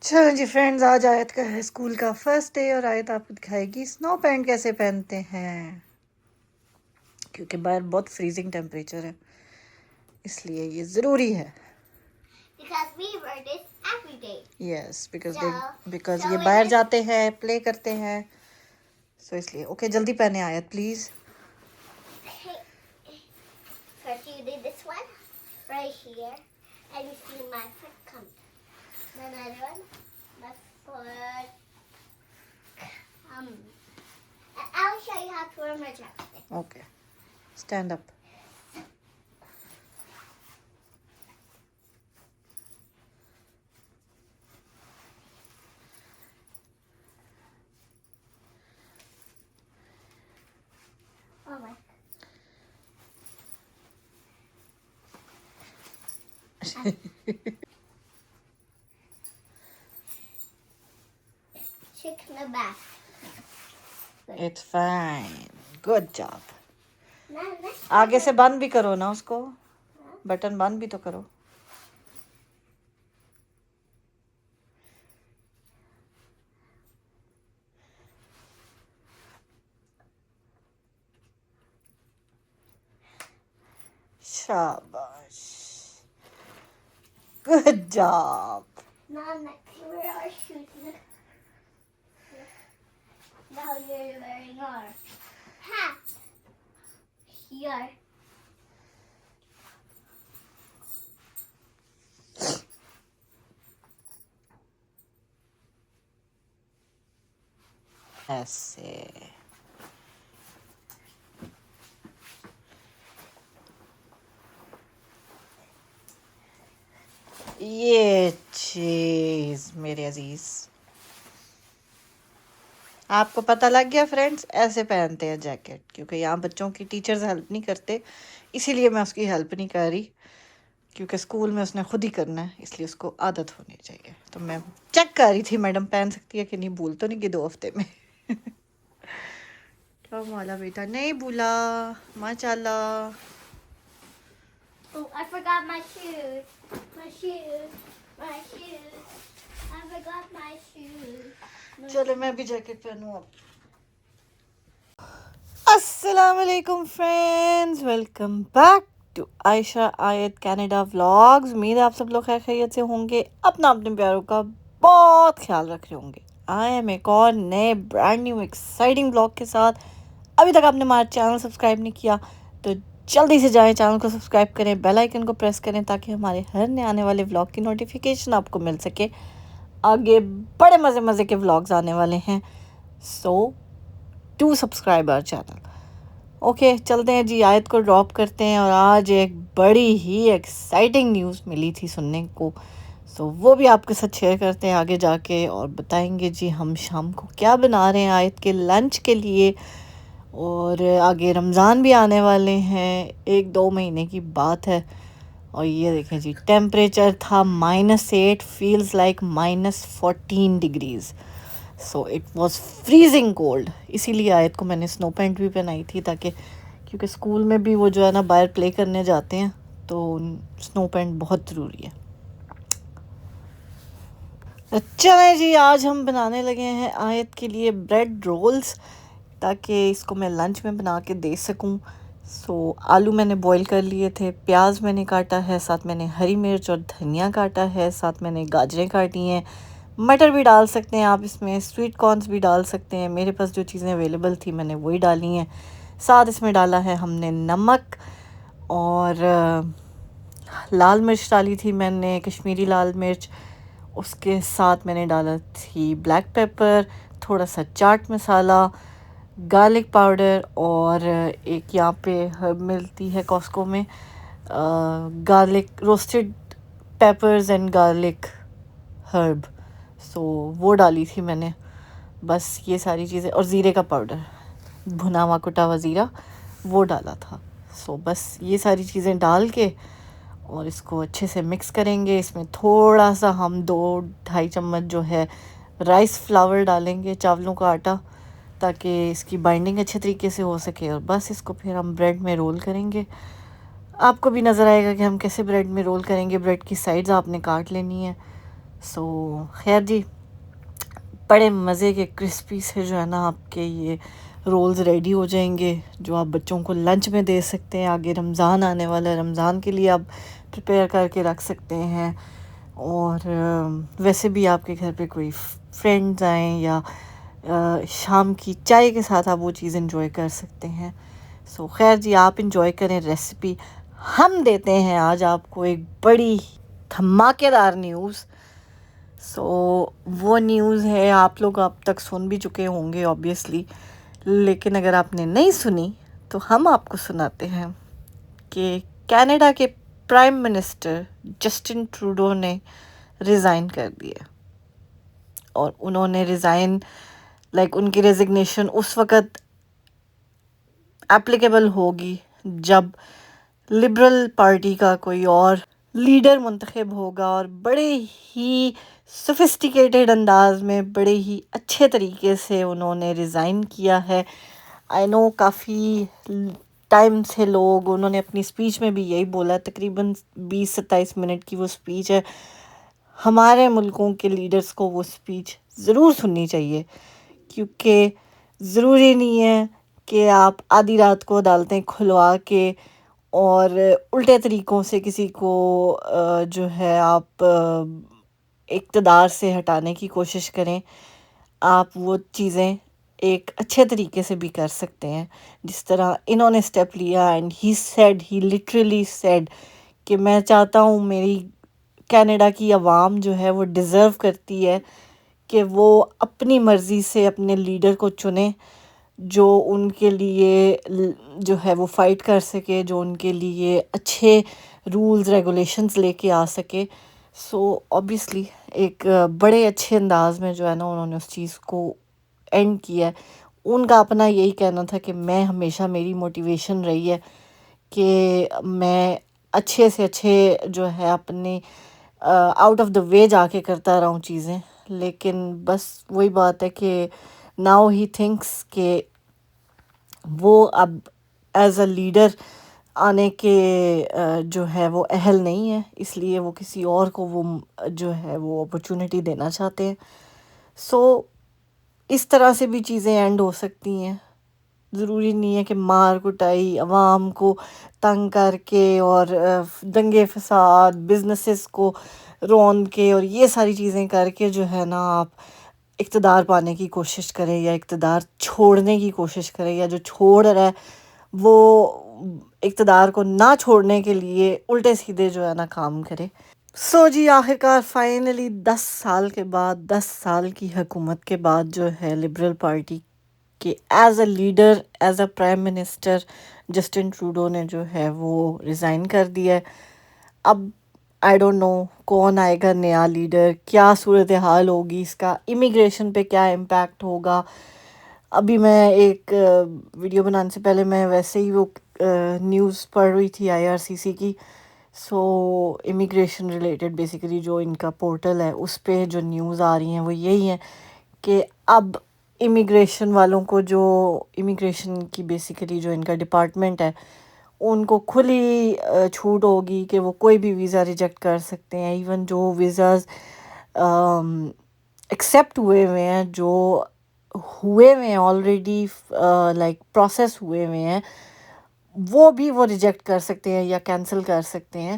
چلو جی فرینڈز، آج آیت کا ہے اسکول کا فرسٹ ڈے اور آیت آپ کو دکھائے گی سنو پینٹ کیسے پہنتے ہیں، کیونکہ باہر بہت فریزنگ ٹیمپریچر ہے، اس لیے یہ ضروری ہے۔ Because we wear this every day. Yes because So یہ when باہر it's- جاتے ہیں، پلے کرتے ہیں، سو اس لیے۔ اوکے جلدی پہنے آیت please. Hey, first you did this one right here, and you see my foot come. The another one, my foot come. And I'll show you how to wear my chapstick. Okay stand up. Oh my. Check the back. It's fine, good job. Now let's آگے سے بند بھی کرو نا اس کو، button بند بھی تو کرو۔ شاباش، good job. Now let's wear our shoes. Look. Now you're wearing our hat. Here. ایسے یہ چیز میرے عزیز آپ کو پتہ لگ گیا فرینڈس، ایسے پہنتے ہیں جیکٹ، کیونکہ یہاں بچوں کی ٹیچرز ہیلپ نہیں کرتے، اسی لیے میں اس کی ہیلپ نہیں کر رہی، کیونکہ اسکول میں اس نے خود ہی کرنا ہے، اس لیے اس کو عادت ہونی چاہیے۔ تو میں چیک کر رہی تھی میڈم پہن سکتی ہے کہ نہیں، بھول تو نہیں کہ 2 ہفتے میں۔ کیا مولا بیٹا، نہیں بھولا، ماشاء اللہ۔ Oh, I forgot my shoes. My shoes. My shoes. I forgot my shoes. چلو میں بھی جیکٹ پہنوں اب۔ السلام علیکم فرینڈز، ویلکم بیک ٹو عائشہ آیت کینیڈا ولاگز۔ امید ہے آپ سب لوگ خیر خیریت سے ہوں گے، اپنا اپنے پیاروں کا بہت خیال رکھ رہے ہوں گے۔ آئی ایم ایک اور نئے برانڈ نیو ایکسائٹنگ ولاگ کے ساتھ۔ ابھی تک آپ نے ہمارا چینل سبسکرائب نہیں کیا تو جلدی سے جائیں، چینل کو سبسکرائب کریں، بیل آئیکن کو پریس کریں تاکہ ہمارے ہر نئے آنے والے ولاگ کی نوٹیفیکیشن آپ کو مل سکے۔ آگے بڑے مزے مزے کے ولاگز آنے والے ہیں، so to subscribe our channel. Okay چلتے ہیں جی، آیت کو ڈراپ کرتے ہیں، اور آج ایک بڑی ہی ایکسائٹنگ نیوز ملی تھی سننے کو، سو وہ بھی آپ کے ساتھ شیئر کرتے ہیں آگے جا کے، اور بتائیں گے جی ہم شام کو کیا بنا رہے ہیں آیت کے لنچ کے لیے۔ اور آگے رمضان بھی آنے والے ہیں، 1-2 مہینے کی بات ہے۔ اور یہ دیکھیں جی، ٹیمپریچر تھا -8، feels like -14 degrees, so it was freezing cold. اسی لیے آیت کو میں نے سنو پینٹ بھی پہنائی تھی، تاکہ کیونکہ اسکول میں بھی وہ جو ہے نا باہر پلے کرنے جاتے ہیں تو سنو پینٹ بہت ضروری ہے۔ چلیں جی، آج ہم بنانے لگے ہیں آیت کے لیے بریڈ رولز، تاکہ اس کو میں لنچ میں بنا کے دے سکوں۔ سو آلو میں نے بوائل کر لیے تھے، پیاز میں نے کاٹا ہے، ساتھ میں نے ہری مرچ اور دھنیا کاٹا ہے، ساتھ میں نے گاجریں کاٹی ہیں، مٹر بھی ڈال سکتے ہیں آپ اس میں، سویٹ کارنز بھی ڈال سکتے ہیں، میرے پاس جو چیزیں اویلیبل تھی میں نے وہی ڈالی ہیں۔ ساتھ اس میں ڈالا ہے ہم نے نمک، اور لال مرچ ڈالی تھی میں نے، کشمیری لال مرچ، اس کے ساتھ میں نے ڈالا تھی بلیک پیپر، تھوڑا سا چاٹ مسالہ، گارلک پاؤڈر، اور ایک یہاں پہ ہرب ملتی ہے کاسکو میں، garlic roasted peppers and garlic herb, so وہ ڈالی تھی میں نے۔ بس یہ ساری چیزیں، اور زیرے کا پاؤڈر، بھنا ہوا کٹا ہوا زیرہ وہ ڈالا تھا۔ سو بس یہ ساری چیزیں ڈال کے اور اس کو اچھے سے مکس کریں گے۔ اس میں تھوڑا سا ہم 2-2.5 چمچ جو ہے رائس فلاور ڈالیں گے، چاولوں کا آٹا، تاکہ اس کی بائنڈنگ اچھے طریقے سے ہو سکے، اور بس اس کو پھر ہم بریڈ میں رول کریں گے۔ آپ کو بھی نظر آئے گا کہ ہم کیسے بریڈ میں رول کریں گے۔ بریڈ کی سائڈز آپ نے کاٹ لینی ہے۔ سو خیر جی، بڑے مزے کے کرسپی سے جو ہے نا آپ کے یہ رولز ریڈی ہو جائیں گے، جو آپ بچوں کو لنچ میں دے سکتے ہیں. آگے رمضان آنے والا ہے، رمضان کے لیے آپ پریپیئر کر کے رکھ سکتے ہیں. اور ویسے بھی آپ کے گھر پہ کوئی فرینڈز آئیں یا شام کی چائے کے ساتھ آپ وہ چیز انجوائے کر سکتے ہیں. سو خیر جی، آپ انجوائے کریں ریسیپی. ہم دیتے ہیں آج آپ کو ایک بڑی دھماکے دار نیوز. سو وہ نیوز ہے، آپ لوگ اب تک سن بھی چکے ہوں گے آبویسلی، لیکن اگر آپ نے نہیں سنی تو ہم آپ کو سناتے ہیں کہ کینیڈا کے پرائم منسٹر جسٹن ٹروڈو نے ریزائن کر دیا. اور انہوں نے ریزائن ان کی ریزگنیشن اس وقت اپلیکیبل ہوگی جب لبرل پارٹی کا کوئی اور لیڈر منتخب ہوگا، اور بڑے ہی سوفسٹیکیٹڈ انداز میں، بڑے ہی اچھے طریقے سے انہوں نے ریزائن کیا ہے. آئی نو کافی ٹائم سے انہوں نے اپنی اسپیچ میں بھی یہی بولا، تقریباً 20-27 منٹ کی وہ اسپیچ ہے. ہمارے ملکوں کے لیڈرز کو وہ اسپیچ ضرور سننی چاہیے، کیونکہ ضروری نہیں ہے کہ آپ آدھی رات کو عدالتیں کھلوا کے اور الٹے طریقوں سے کسی کو جو ہے آپ اقتدار سے ہٹانے کی کوشش کریں. آپ وہ چیزیں ایک اچھے طریقے سے بھی کر سکتے ہیں، جس طرح انہوں نے اسٹیپ لیا. اینڈ ہی لٹرلی سیڈ کہ میں چاہتا ہوں میری کینیڈا کی عوام جو ہے وہ ڈیزرو کرتی ہے کہ وہ اپنی مرضی سے اپنے لیڈر کو چنیں، جو ان کے لیے جو ہے وہ فائٹ کر سکے، جو ان کے لیے اچھے رولز ریگولیشنز لے کے آ سکے. سو obviously ایک بڑے اچھے انداز میں جو ہے نا انہوں نے اس چیز کو اینڈ کیا ہے. ان کا اپنا یہی کہنا تھا کہ میں ہمیشہ میری موٹیویشن رہی ہے کہ میں اچھے سے اچھے جو ہے اپنے آؤٹ آف دا وے جا کے کرتا رہا ہوں چیزیں. لیکن بس وہی بات ہے کہ ناؤ ہی تھنکس کہ وہ اب ایز اے لیڈر آنے کے جو ہے وہ اہل نہیں ہے، اس لیے وہ کسی اور کو وہ جو ہے وہ اپرچونٹی دینا چاہتے ہیں. سو اس طرح سے بھی چیزیں اینڈ ہو سکتی ہیں. ضروری نہیں ہے کہ مار کٹائی، عوام کو تنگ کر کے اور دنگے فساد، بزنسز کو رون کے اور یہ ساری چیزیں کر کے جو ہے نا آپ اقتدار پانے کی کوشش کریں یا اقتدار چھوڑنے کی کوشش کریں، یا جو چھوڑ رہا ہے وہ اقتدار کو نہ چھوڑنے کے لیے الٹے سیدھے جو ہے نا کام کرے. سو جی آخرکار فائنلی 10 سال کے بعد، 10 سال کی حکومت کے بعد جو ہے لبرل پارٹی کے as a leader, as a prime minister Justin Trudeau نے جو ہے وہ ریزائن کر دیا ہے. اب آئی ڈونٹ نو کون آئے گا نیا لیڈر، کیا صورتحال ہوگی اس کا، امیگریشن پہ کیا امپیکٹ ہوگا. ابھی میں ایک ویڈیو بنانے سے پہلے میں ویسے ہی وہ نیوز پڑھ رہی تھی IRCC کی. سو امیگریشن ریلیٹڈ بیسیکلی جو ان کا پورٹل ہے اس پہ جو نیوز آ رہی ہیں وہ یہی ہیں کہ اب امیگریشن والوں کو، جو امیگریشن کی بیسیکلی جو ان کا ڈپارٹمنٹ ہے، ان کو کھلی چھوٹ ہوگی کہ وہ کوئی بھی ویزا ریجیکٹ کر سکتے ہیں. ایون جو ویزاز ایکسیپٹ ہوئے ہوئے ہیں، جو ہوئے ہوئے ہیں آلریڈی پروسیس ہوئے ہوئے ہیں، وہ بھی وہ ریجیکٹ کر سکتے ہیں یا کینسل کر سکتے ہیں.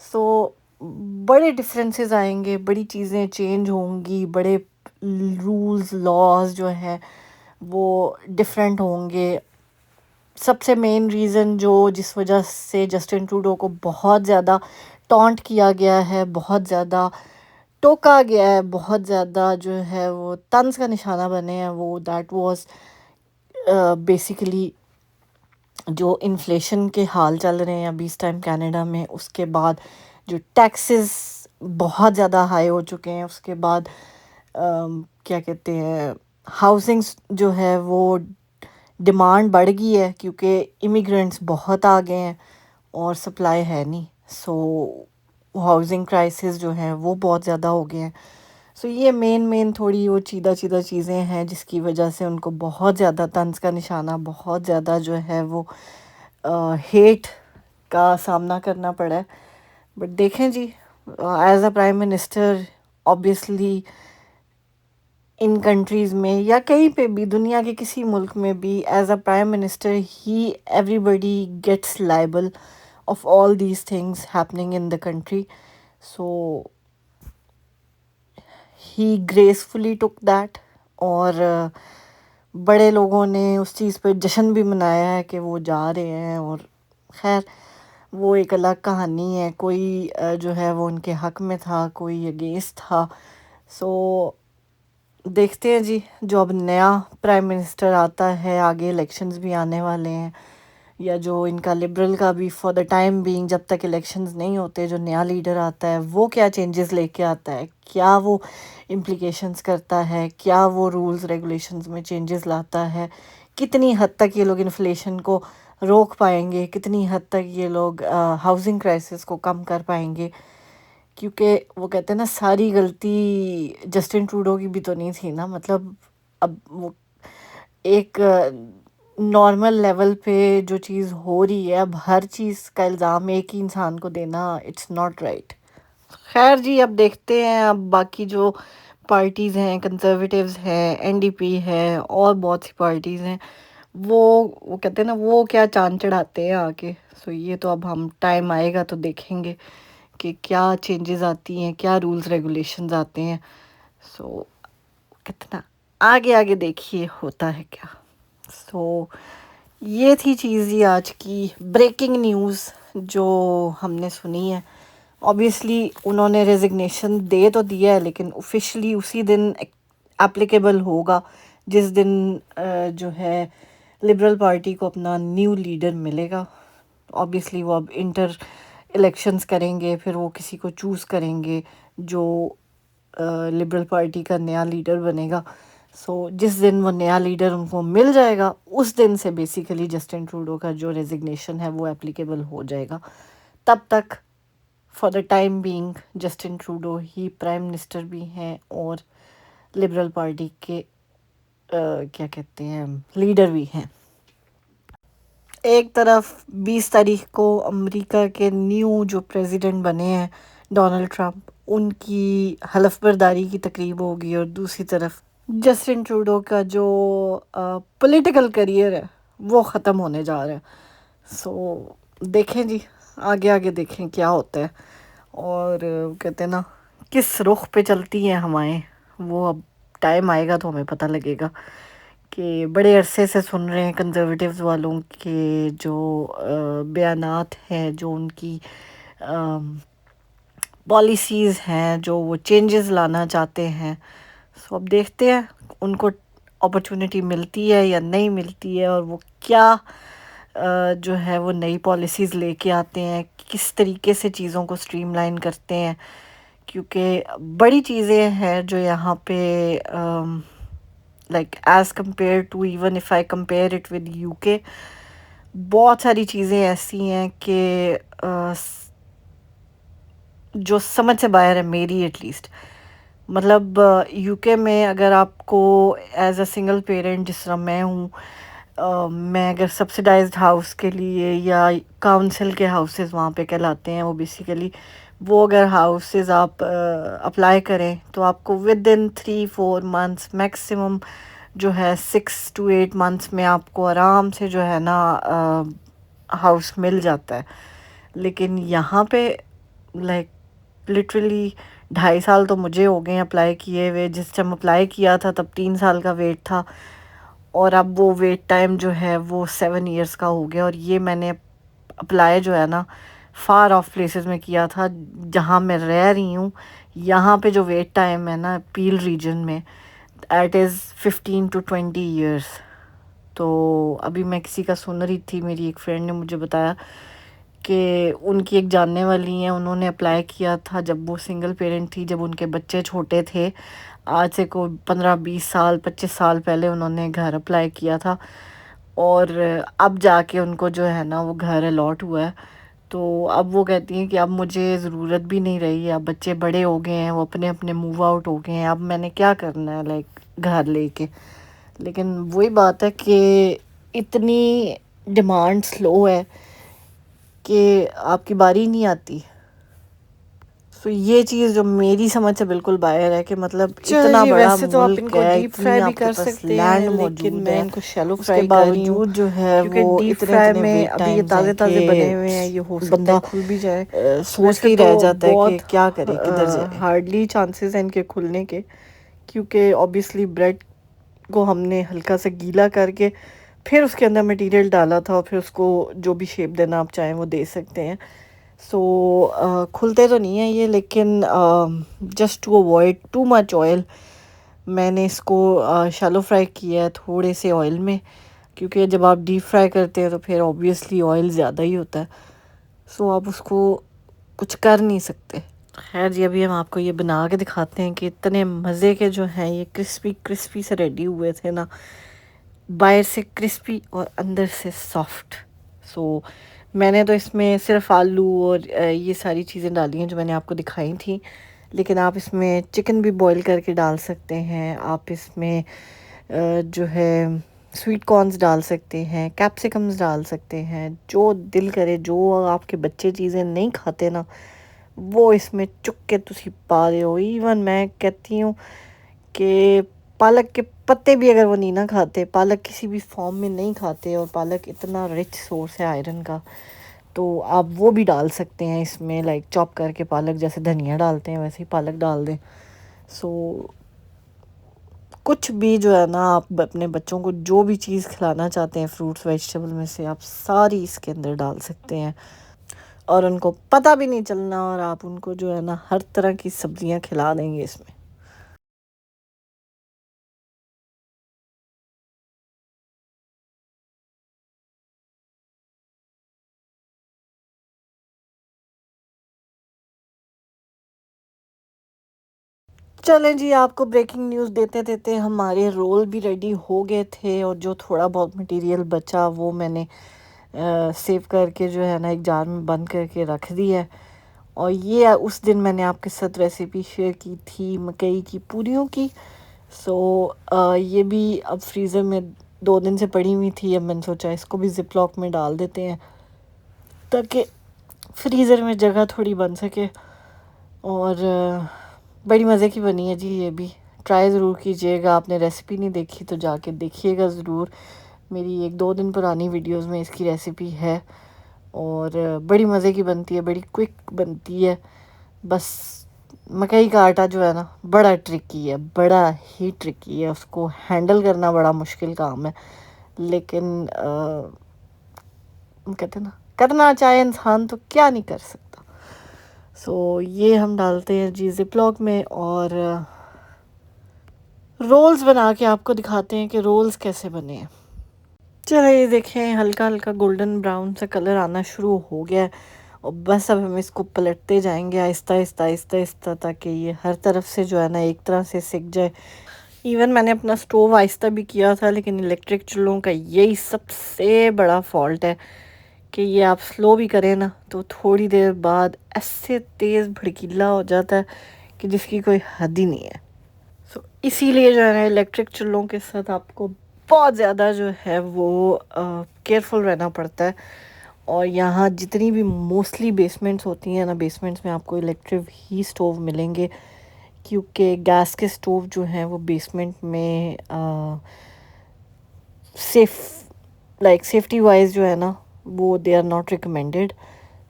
سو بڑے ڈفرینسز آئیں گے، بڑی چیزیں چینج ہوں گی، بڑے رولز لاز جو ہیں وہ ڈفرینٹ ہوں گے. سب سے مین ریزن جس وجہ سے جسٹن ٹروڈو کو بہت زیادہ ٹانٹ کیا گیا ہے، بہت زیادہ ٹوکا گیا ہے، بہت زیادہ جو ہے وہ طنز کا نشانہ بنے ہیں، وہ دیٹ واز بیسیکلی جو انفلیشن کے حال چل رہے ہیں ابھی اس ٹائم کینیڈا میں. اس کے بعد جو ٹیکسز بہت زیادہ ہائی ہو چکے ہیں، اس کے بعد کیا کہتے ہیں ہاؤسنگس جو ہے وہ ڈیمانڈ بڑھ گئی ہے کیونکہ امیگرینٹس بہت آ گئے ہیں اور سپلائی ہے نہیں. سو ہاؤسنگ کرائسس جو ہیں وہ بہت زیادہ ہو گئے ہیں. سو یہ مین تھوڑی وہ چیدہ چیزیں ہیں جس کی وجہ سے ان کو بہت زیادہ طنز کا نشانہ، بہت زیادہ جو ہے وہ ہیٹ کا سامنا کرنا پڑا ہے. بٹ دیکھیں جی، as a prime minister obviously ان کنٹریز میں یا کہیں پہ بھی دنیا کے کسی ملک میں بھی as a prime minister he everybody gets liable of all these things happening in the country. So he gracefully took that. اور بڑے لوگوں نے اس چیز پہ جشن بھی منایا ہے کہ وہ جا رہے ہیں. اور خیر وہ ایک الگ کہانی ہے. کوئی جو ہے وہ ان کے حق میں تھا, کوئی اگینسٹ تھا. سو دیکھتے ہیں جی, جو اب نیا پرائم منسٹر آتا ہے, آگے الیکشنز بھی آنے والے ہیں, یا جو ان کا لبرل کا بھی فار دا ٹائم بینگ جب تک الیکشنز نہیں ہوتے جو نیا لیڈر آتا ہے وہ کیا چینجز لے کے آتا ہے, کیا وہ امپلیکیشنز کرتا ہے, کیا وہ رولز ریگولیشنز میں چینجز لاتا ہے, کتنی حد تک یہ لوگ انفلیشن کو روک پائیں گے, کتنی حد تک یہ لوگ ہاؤسنگ کرائسس کو کم کر پائیں گے. کیونکہ وہ کہتے ہیں نا ساری غلطی جسٹن ٹروڈو کی بھی تو نہیں تھی نا. مطلب اب وہ ایک نارمل لیول پہ جو چیز ہو رہی ہے, اب ہر چیز کا الزام ایک ہی انسان کو دینا اٹس ناٹ رائٹ. خیر جی اب دیکھتے ہیں, اب باقی جو پارٹیز ہیں, کنزرویٹیوز ہیں, این ڈی پی ہے, اور بہت سی پارٹیز ہیں, وہ کہتے ہیں نا وہ کیا چاند چڑھاتے ہیں آ کے. سو یہ تو اب ہم ٹائم آئے گا تو دیکھیں گے کہ کیا چینجز آتی ہیں, کیا رولز ریگولیشنز آتے ہیں. سو کتنا آگے آگے دیکھیے ہوتا ہے کیا. سو یہ تھی چیز ہی آج کی بریکنگ نیوز جو ہم نے سنی ہے. obviously انہوں نے ریزگنیشن دے تو دیا ہے, لیکن آفیشلی اسی دن اپلیکیبل ہوگا جس دن جو ہے لبرل پارٹی کو اپنا نیو لیڈر ملے گا. obviously وہ اب انٹر الیکشنز کریں گے, پھر وہ کسی کو چوز کریں گے جو لبرل پارٹی کا نیا لیڈر بنے گا. سو جس دن وہ نیا لیڈر ان کو مل جائے گا اس دن سے بیسیکلی جسٹن ٹروڈو کا جو ریزگنیشن ہے وہ اپلیکیبل ہو جائے گا. تب تک for the time being Justin Trudeau he prime minister بھی ہیں اور لبرل پارٹی کے کیا کہتے ہیں لیڈر بھی ہیں. ایک طرف 20 تاریخ کو امریکہ کے نیو جو پریزیڈنٹ بنے ہیں ڈونلڈ ٹرمپ, ان کی حلف برداری کی تقریب ہوگی, اور دوسری طرف جسٹن ٹروڈو کا جو پولیٹیکل کریئر ہے وہ ختم ہونے جا رہا ہے. سو دیکھیں جی آگے آگے دیکھیں کیا ہوتا ہے, اور کہتے ہیں نا کس رخ پہ چلتی ہیں ہوائیں, وہ اب ٹائم آئے گا تو ہمیں پتہ لگے گا. کہ بڑے عرصے سے سن رہے ہیں کنزرویٹیوز والوں کے جو بیانات ہیں, جو ان کی پالیسیز ہیں, جو وہ چینجز لانا چاہتے ہیں. سو اب دیکھتے ہیں ان کو اپرچونٹی ملتی ہے یا نہیں ملتی ہے, اور وہ کیا جو ہے وہ نئی پالیسیز لے کے آتے ہیں, کس طریقے سے چیزوں کو اسٹریم لائن کرتے ہیں. کیونکہ بڑی چیزیں ہیں جو یہاں پہ like as compare to even if I compare it with UK, بہت ساری چیزیں ایسی ہیں کہ جو سمجھ سے باہر ہے میری ایٹ لیسٹ. مطلب یو کے میں اگر آپ کو ایز اے سنگل پیرنٹ جس طرح میں ہوں, میں اگر سبسڈائزڈ ہاؤس کے لیے یا کاؤنسل کے ہاؤسز وہاں پہ کہلاتے ہیں وہ بیسیکلی, وہ اگر ہاؤسز آپ اپلائی کریں تو آپ کو ود ان 3-4 months میکسیمم جو ہے 6 to 8 months میں آپ کو آرام سے جو ہے نا ہاؤس مل جاتا ہے. لیکن یہاں پہ لائک لٹرلی 2.5 سال تو مجھے ہو گئے اپلائی کیے ہوئے. جس ٹائم اپلائی کیا تھا تب 3 سال کا ویٹ تھا, اور اب وہ ویٹ ٹائم جو ہے وہ 7 years کا ہو گیا. اور یہ میں نے اپلائی جو ہے نا فار آف پلیسز میں کیا تھا جہاں میں رہ رہی ہوں. یہاں پہ جو ویٹ ٹائم ہے نا پیل ریجن میں ایٹ از 15 to 20 years. تو ابھی میں کسی کا سن رہی تھی, میری ایک فرینڈ نے مجھے بتایا کہ ان کی ایک جاننے والی ہیں, انہوں نے اپلائی کیا تھا جب وہ سنگل پیرنٹ تھی, جب ان کے بچے چھوٹے تھے, آج سے کوئی 15-20 سال 25 سال پہلے انہوں نے گھر اپلائی کیا تھا, اور اب جا کے ان کو جو ہے نا وہ گھر الاٹ ہوا ہے. تو اب وہ کہتی ہیں کہ اب مجھے ضرورت بھی نہیں رہی ہے, اب بچے بڑے ہو گئے ہیں, وہ اپنے اپنے موو آؤٹ ہو گئے ہیں, اب میں نے کیا کرنا ہے لائک گھر لے کے. لیکن وہی بات ہے کہ اتنی ڈیمانڈ سلو ہے کہ آپ کی باری نہیں آتی. سو یہ چیز جو میری سمجھ سے بالکل باہر ہے کہ مطلب اتنا بڑا ویسے تو آپ ان ملک کو ہے، ڈیپ فرائی اتنی بھی آپ کے کر پاس سکتے لینڈ ہیں، لیکن موجود میں ہے، ان کو شیلو اس کے فرائی کر رہی ہوں باوجود جو ہے کیونکہ وہ ڈیپ اتنے فرائی اتنے میں ویٹ ابھی یہ ٹائمز ہیں تازے تازے کہ بنے ہوئے ہیں، یہ ہو سکتا بندہ ہے کھل بھی جائے. سوچ کے ویسے ہی تو رہ جاتا ہے کہ بہت کیا کرے، کدھر جائے. ہارڈلی چانسز ہیں ان کے کھلنے کے، کیونکہ اوبیسلی بریڈ کو ہم نے ہلکا سا گیلا کر کے پھر اس کے اندر مٹیریل ڈالا تھا، اور پھر اس کو جو بھی شیپ دینا آپ چاہیں وہ دے سکتے ہیں. سو کھلتے تو نہیں ہیں یہ، لیکن just to avoid too much oil میں نے اس کو شیلو فرائی کیا ہے تھوڑے سے آئل میں، کیونکہ جب آپ ڈیپ فرائی کرتے ہیں تو پھر اوبیسلی آئل زیادہ ہی ہوتا ہے، سو آپ اس کو کچھ کر نہیں سکتے. خیر جی، ابھی ہم آپ کو یہ بنا کے دکھاتے ہیں کہ اتنے مزے کے جو ہیں یہ کرسپی کرسپی سے ریڈی ہوئے تھے نا، باہر سے کرسپی اور اندر سے سافٹ. سو میں نے تو اس میں صرف آلو اور یہ ساری چیزیں ڈالی ہیں جو میں نے آپ کو دکھائی تھیں، لیکن آپ اس میں چکن بھی بوائل کر کے ڈال سکتے ہیں، آپ اس میں جو ہے سویٹ کارنز ڈال سکتے ہیں، کیپسیکمز ڈال سکتے ہیں، جو دل کرے. جو آپ کے بچے چیزیں نہیں کھاتے نا وہ اس میں چک کے تسی پا دے ہو. ایون میں کہتی ہوں کہ پالک کے پتے بھی اگر وہ نہیں نہ کھاتے، پالک کسی بھی فارم میں نہیں کھاتے، اور پالک اتنا رچ سورس ہے آئرن کا، تو آپ وہ بھی ڈال سکتے ہیں اس میں، لائک چاپ کر کے پالک جیسے دھنیا ڈالتے ہیں ویسے ہی پالک ڈال دیں. سو کچھ بھی جو ہے نا آپ اپنے بچوں کو جو بھی چیز کھلانا چاہتے ہیں فروٹس ویجیٹیبل میں سے آپ ساری اس کے اندر ڈال سکتے ہیں، اور ان کو پتہ بھی نہیں چلنا، اور آپ ان کو جو ہے نا ہر طرح کی سبزیاں کھلا دیں گے اس میں. چلیں جی، آپ کو بریکنگ نیوز دیتے دیتے ہمارے رول بھی ریڈی ہو گئے تھے، اور جو تھوڑا بہت مٹیریل بچا وہ میں نے سیو کر کے جو ہے نا ایک جار میں بند کر کے رکھ دی ہے. اور یہ اس دن میں نے آپ کے ساتھ ریسیپی شیئر کی تھی مکئی کی پوریوں کی. سو یہ بھی اب فریزر میں 2 دن سے پڑی ہوئی تھی، اب میں نے سوچا اس کو بھی زپ لاک میں ڈال دیتے ہیں تاکہ فریزر میں جگہ تھوڑی بن سکے. اور بڑی مزے کی بنی ہے جی، یہ بھی ٹرائی ضرور کیجیے گا. آپ نے ریسیپی نہیں دیکھی تو جا کے دیکھیے گا ضرور. میری 1-2 دن پرانی ویڈیوز میں اس کی ریسیپی ہے، اور بڑی مزے کی بنتی ہے، بڑی کوئک بنتی ہے. بس مکئی کا آٹا جو ہے نا بڑا ٹرکی ہے، بڑا ہی ٹرکی ہے، اس کو ہینڈل کرنا بڑا مشکل کام ہے، لیکن کہتے ہیں نا کرنا چاہے انسان تو کیا نہیں کر سکتا. سو یہ ہم ڈالتے ہیں جی زپ لاک میں، اور رولز بنا کے آپ کو دکھاتے ہیں کہ رولز کیسے بنے ہیں. چلے یہ دیکھیں ہلکا ہلکا گولڈن براؤن سے کلر آنا شروع ہو گیا ہے، اور بس اب ہم اس کو پلٹتے جائیں گے آہستہ آہستہ آہستہ آہستہ تاکہ یہ ہر طرف سے جو ہے نا ایک طرح سے سک جائے. ایون میں نے اپنا سٹوو آہستہ بھی کیا تھا، لیکن الیکٹرک چولہوں کا یہی سب سے بڑا فالٹ ہے کہ یہ آپ سلو بھی کریں نا تو تھوڑی دیر بعد ایسے تیز بھڑکیلا ہو جاتا ہے کہ جس کی کوئی حد ہی نہیں ہے. سو اسی لیے جو ہے نا الیکٹرک چولہوں کے ساتھ آپ کو بہت زیادہ جو ہے وہ کیئرفل رہنا پڑتا ہے. اور یہاں جتنی بھی موسٹلی بیسمنٹس ہوتی ہیں نا، بیسمنٹس میں آپ کو الیکٹرک ہی سٹوو ملیں گے، کیونکہ گیس کے سٹوو جو ہیں وہ بیسمنٹ میں سیفٹی وائز جو ہے نا وہ they are not recommended.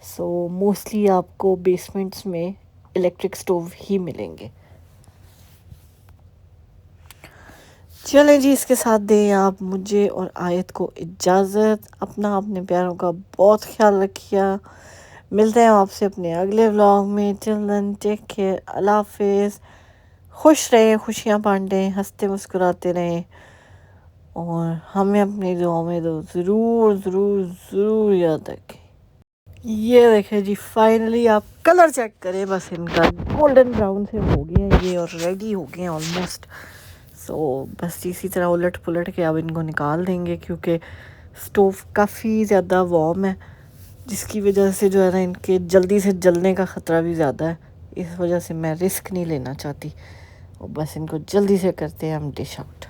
So mostly آپ کو بیسمنٹس میں الیکٹرک سٹوو ہی ملیں گے. چلیں جی، اس کے ساتھ دیں آپ مجھے اور آیت کو اجازت. اپنے پیاروں کا بہت خیال رکھیے. ملتے ہیں آپ سے اپنے اگلے ولاگ میں. ٹل دین ٹیک کیئر، اللہ حافظ. خوش رہیں، خوشیاں بانٹیں، ہنستے مسکراتے رہیں، اور ہمیں اپنی دعاؤں میں ضرور ضرور ضرور یاد رکھیں. یہ دیکھیں جی، فائنلی آپ کلر چیک کریں، بس ان کا گولڈن براؤن سے ہو گیا ہے یہ، اور ریڈی ہو گئے ہیں آلموسٹ. سو بس اسی طرح الٹ پلٹ کے اب ان کو نکال دیں گے، کیونکہ سٹوو کافی زیادہ وارم ہے، جس کی وجہ سے جو ہے نا ان کے جلدی سے جلنے کا خطرہ بھی زیادہ ہے. اس وجہ سے میں رسک نہیں لینا چاہتی، اور بس ان کو جلدی سے کرتے ہیں ہم ڈش آؤٹ.